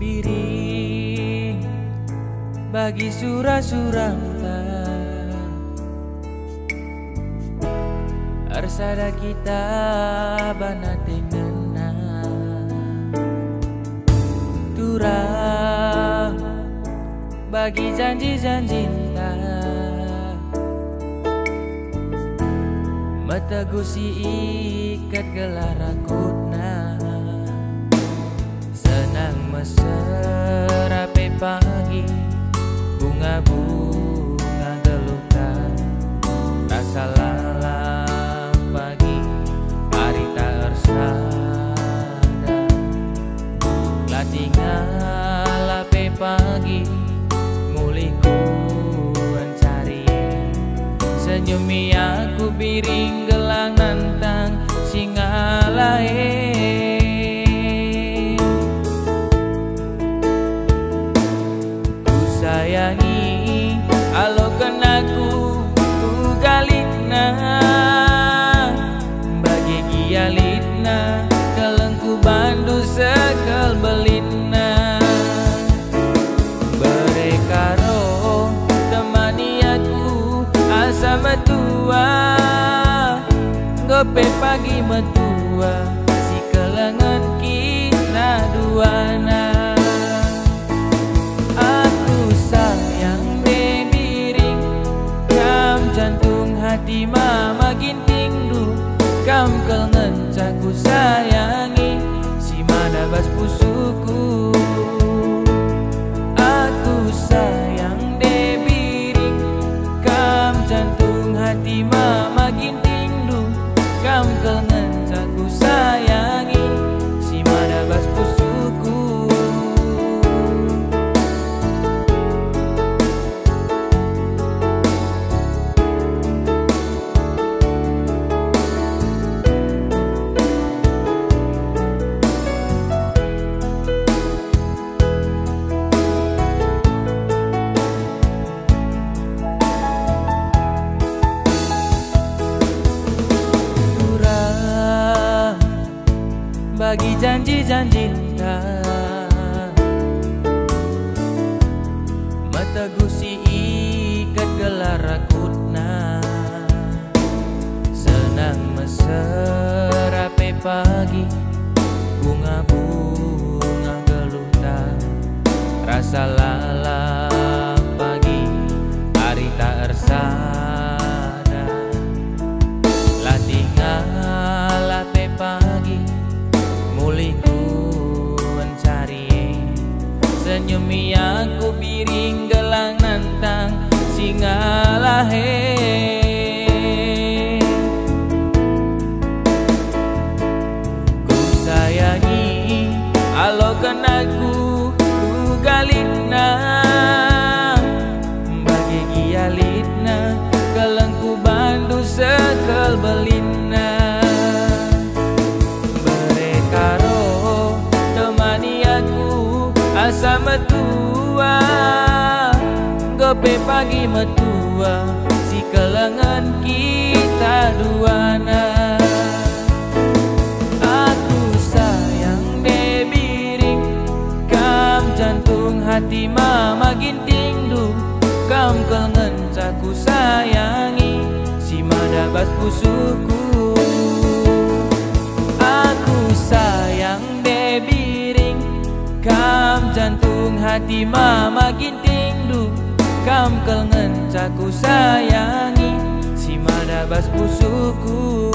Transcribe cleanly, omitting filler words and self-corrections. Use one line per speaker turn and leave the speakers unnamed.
biring bagi surah-surah arsada kita bana tenana turang bagi janji-janji mata gusi ikat gelar rakutna senang meserape pagi bunga-bunga gelutan rasa lalang pagi hari tak ersada lah tinggal ape pagi nguliku mencari senyumi aku biring gelang nantang singa lain ku sayangi alo kenaku ku galitna bagi gialitna kelengku bandu sekal belitna berekaro temani aku asa metua gope pagi metua si kelengan kita duana aku sayang biring kam jantung hati mama gintingdu kam kelengan caku sayangi si mana bas pusuku aku sayang biring kam jantung hati mama gintingdu kam kelengan caku sayangi si mana bas pusuku bagi janji-janji mata gusi ikat gelar rakutna senang meserape pagi bunga-bunga gelutan rasa lalang pagi hari tak ersada lah tinggal ape pagi muliku mencari senyumi aku biring gelang nantang singa lahe ku sayangi alo kenaku ku galitna bagi gialitna kelengku bandu sekel belitna asa metua gope pagi metua si kelengan kita duana aku sayang biring kam jantung hati mama gintingdu kam kelengan caku sayangi si mana bas pusuku aku sayang biring kam jantung hati mama gintingdu kam kelengan caku sayangi si mana bas pusuku